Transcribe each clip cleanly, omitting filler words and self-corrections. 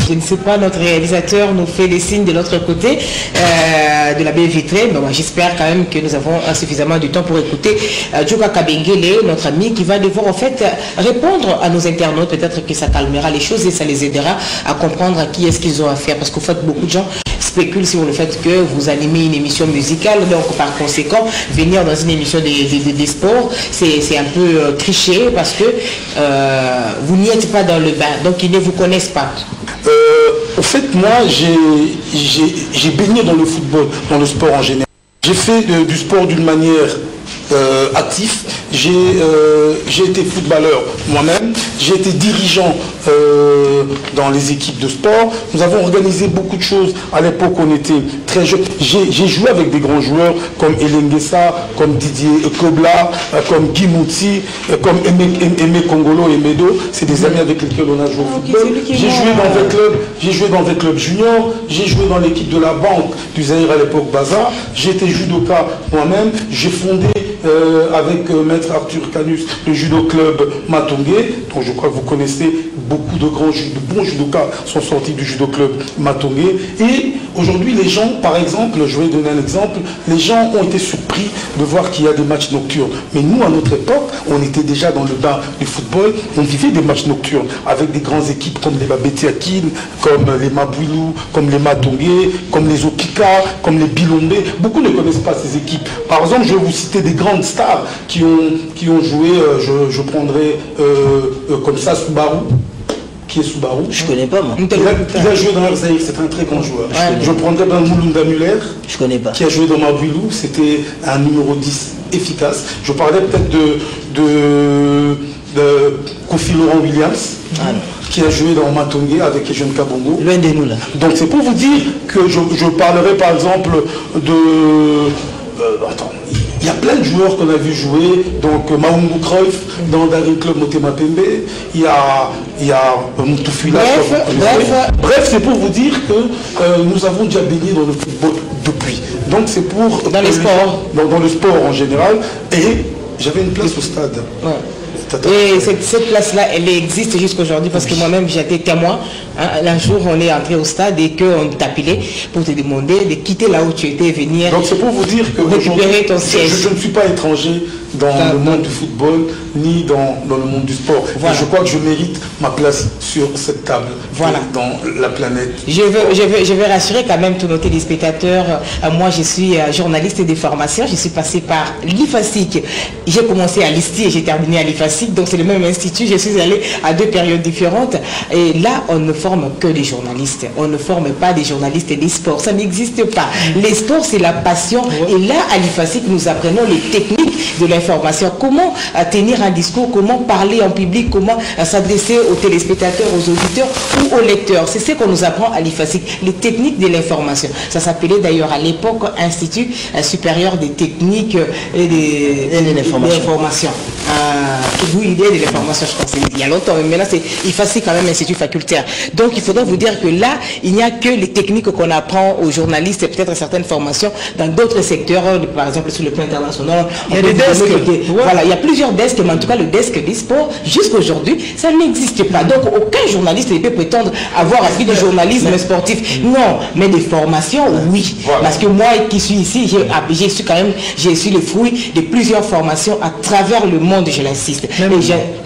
Je ne sais pas, notre réalisateur nous fait des signes de l'autre côté de la baie vitrée. Mais bon, j'espère quand même que nous avons suffisamment de temps pour écouter Djoka Kabengele, notre ami, qui va devoir en fait répondre à nos internautes. Peut-être que ça calmera les choses et ça les aidera à comprendre à qui est-ce qu'ils ont affaire. Parce qu'au fait, beaucoup de gens spéculent sur le fait que vous animez une émission musicale. Donc, par conséquent, venir dans une émission des sports, c'est un peu triché parce que vous n'y êtes pas dans le bain. Donc, ils ne vous connaissent pas. Au fait, moi, j'ai baigné dans le football, dans le sport en général. J'ai fait du sport d'une manière active. J'ai été footballeur moi-même. J'ai été dirigeant dans les équipes de sport. Nous avons organisé beaucoup de choses. À l'époque, on était très jeunes. J'ai joué avec des grands joueurs comme Elengessa, comme Didier Kobla, comme Guy Mouti, comme Aimé Kongolo et Medo. C'est des amis avec lesquels on a joué au football. J'ai joué dans des clubs juniors. J'ai joué dans l'équipe de la banque du Zaïre à l'époque Baza. J'ai été judoka moi-même. J'ai fondé avec Maître Arthur Canus le judo club Matongé. Donc je crois que vous connaissez beaucoup de bons judokas sont sortis du judo club Matongé. Et aujourd'hui, les gens, par exemple, je vais donner un exemple, les gens ont été surpris de voir qu'il y a des matchs nocturnes. Mais nous, à notre époque, on était déjà dans le bain du football, on vivait des matchs nocturnes avec des grandes équipes comme les Babeti Akin, comme les Mabouilou, comme les Matongé, comme les Okika, comme les Bilombe. Beaucoup ne connaissent pas ces équipes. Par exemple, je vais vous citer des grandes stars qui ont joué, je prendrai comme ça Soubarou. Qui est Soubarou. Je connais pas moi. Il a joué dans l'Arzaïr, c'est un très grand joueur. Je prendrai Ben Moulounda Muller. Je connais pas. Qui a joué dans Mabouilou, c'était un numéro 10 efficace. Je parlais peut-être de Kofi Laurent Williams. Qui a joué dans Matongé avec les jeunes Kabongo. Loin de nous là. Donc c'est pour vous dire que je parlerai par exemple de... il y a plein de joueurs qu'on a vu jouer, donc Maungu Cruyff dans Daring Club Motema Pembe, il y a Moutoufila. Bref, c'est pour vous dire que nous avons déjà baigné dans le football depuis. Donc c'est pour... Dans les sports. Dans le sport en général. Et j'avais une place au stade. Ouais. Et cette place-là, elle existe jusqu'aujourd'hui parce que moi-même j'ai été témoin. Un jour, on est entré au stade et qu'on t'appelait pour te demander de quitter là où tu étais et venir. Donc c'est pour vous dire que récupérer ton siège. Je ne suis pas étranger dans le monde du football ni dans le monde du sport. Voilà. Et je crois que je mérite ma place sur cette table dans la planète. Je veux rassurer quand même tous nos téléspectateurs. Moi, je suis journaliste de formation. Je suis passé par l'IFASIC. J'ai commencé à l'ISTI et j'ai terminé à l'IFASIC. Donc c'est le même institut. Je suis allé à deux périodes différentes. Et là, on ne forme que des journalistes. On ne forme pas des journalistes des sports. Ça n'existe pas. Les sports, c'est la passion. Et là, à l'IFASIC, nous apprenons les techniques de l'information. Comment tenir un discours, comment parler en public, comment s'adresser aux téléspectateurs, aux auditeurs ou aux lecteurs. C'est ce qu'on nous apprend à l'IFASIC, les techniques de l'information. Ça s'appelait d'ailleurs à l'époque Institut supérieur des techniques et de l'information. De l'information, je pense, il y a longtemps, mais maintenant c'est IFASIC quand même Institut facultaire. Donc il faudrait vous dire que là, il n'y a que les techniques qu'on apprend aux journalistes et peut-être certaines formations dans d'autres secteurs, par exemple sur le plan international. Il y a des desks. Voilà, il y a plusieurs desks, mais en tout cas le desk des sports, jusqu'aujourd'hui, ça n'existe pas. Donc aucun journaliste ne peut prétendre avoir appris du journalisme sportif. Non, mais des formations, oui. Voilà. Parce que moi qui suis ici, j'ai su le fruit de plusieurs formations à travers le monde, je l'insiste.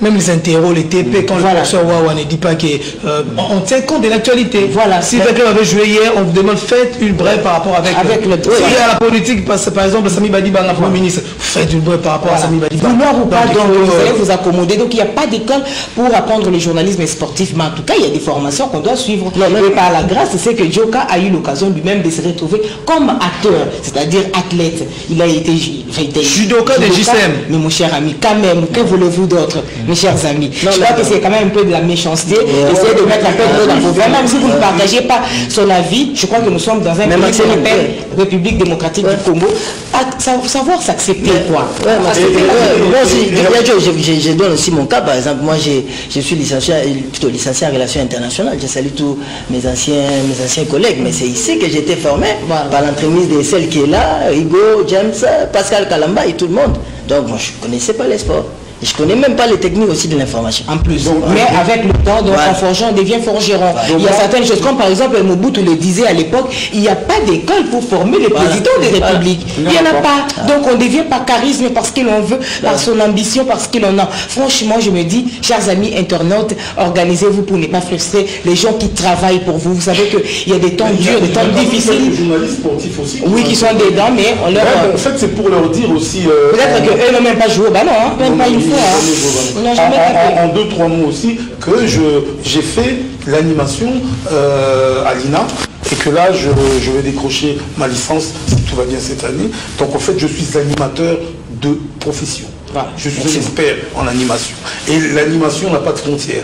Même les interros, les TP, quand le professeur Wawa ne dit pas qu'on tient compte de l'actualité. Voilà. Si quelqu'un avait joué hier, on vous demande faites une brève par rapport avec le à la politique, par exemple, Sami Badiba, le Premier ministre, faites une brève par rapport à Sami Badiba. Vouloir ou pas, donc vous allez vous accommoder. Donc il n'y a pas d'école pour apprendre le journalisme sportif, mais en tout cas, il y a des formations qu'on doit suivre. Et par la grâce, c'est que Djoka a eu l'occasion lui-même de se retrouver comme acteur, c'est-à-dire athlète. Il a été judoka de JCM. Mais mon cher ami, quand même, que voulez-vous d'autre, mes chers amis? Je crois que c'est quand même un peu de la méchanceté. Essayez de mettre un peu de l'eau dans vos verres. Même si vous ne partagez pas son avis, je crois que nous sommes dans un pays qui s'appelle République démocratique du Congo. Savoir s'accepter, quoi. Je donne aussi mon cas, par exemple. Moi, je suis licencié en relations internationales. Je salue tous mes anciens collègues. Mais c'est ici que j'ai été formé par l'entremise de celle qui est là, Hugo, James, Pascal Kalamba et tout le monde. Donc, moi, je ne connaissais pas les sports. Je connais même pas les techniques aussi de l'information. En plus. Donc, mais avec le temps, donc, en forgeant, on devient forgeron. Il y a certaines choses, comme par exemple, Mobutu le disait à l'époque, il n'y a pas d'école pour former les présidents des républiques. Il n'y en a pas. Donc on devient par charisme, parce que l'on veut, par son ambition, parce que l'on a. Franchement, je me dis, chers amis internautes, organisez-vous pour ne pas frustrer les gens qui travaillent pour vous. Vous savez qu'il y a des temps durs, des temps difficiles. Les journalistes sportifs aussi. Oui, qui sont dedans, mais on leur... en fait, c'est pour leur dire aussi... Peut-être qu'eux n'ont même pas joué au ballon, hein, même pas une fois. En 2-3 mots aussi, que j'ai fait l'animation à l'INA, et que là, je vais décrocher ma licence, si tout va bien cette année. Donc en fait, je suis animateur de profession. Je suis un expert en animation. Et l'animation n'a pas de frontières.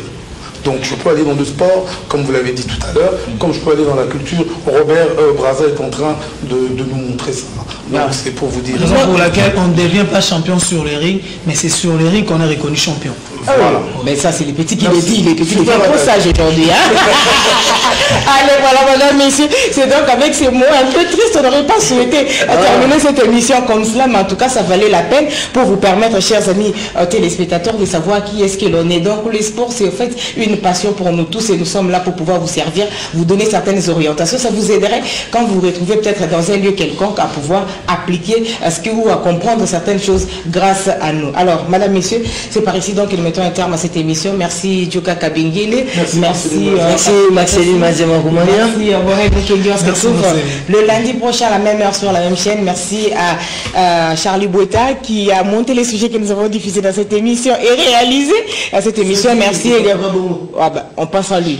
Donc je peux aller dans le sport, comme vous l'avez dit tout à l'heure, comme je peux aller dans la culture. Robert Brazza est en train de nous montrer ça. Donc c'est pour vous dire. Raison pour laquelle on ne devient pas champion sur les rings, mais c'est sur les rings qu'on est reconnu champion. Voilà. Mais ça, c'est les petits qui le disent, les petits qui font trop sage aujourd'hui. Hein. Allez, voilà, madame, messieurs. C'est donc avec ces mots un peu tristes, on n'aurait pas souhaité terminer cette émission comme cela, mais en tout cas, ça valait la peine pour vous permettre, chers amis téléspectateurs, de savoir qui est-ce que l'on est. Donc, le sport, c'est en fait une passion pour nous tous et nous sommes là pour pouvoir vous servir, vous donner certaines orientations. Ça vous aiderait quand vous vous retrouvez peut-être dans un lieu quelconque à pouvoir appliquer ce que ou à comprendre certaines choses grâce à nous. Alors, madame, messieurs, c'est par ici donc que nous mettons un terme à cette émission. Merci Djoka Kabengele. Merci Maxéline Mazema-Koumania. Merci le lundi prochain à la même heure sur la même chaîne. Merci à Charlie Boueta qui a monté les sujets que nous avons diffusés dans cette émission et réalisé à cette émission. Merci. On passe à lui.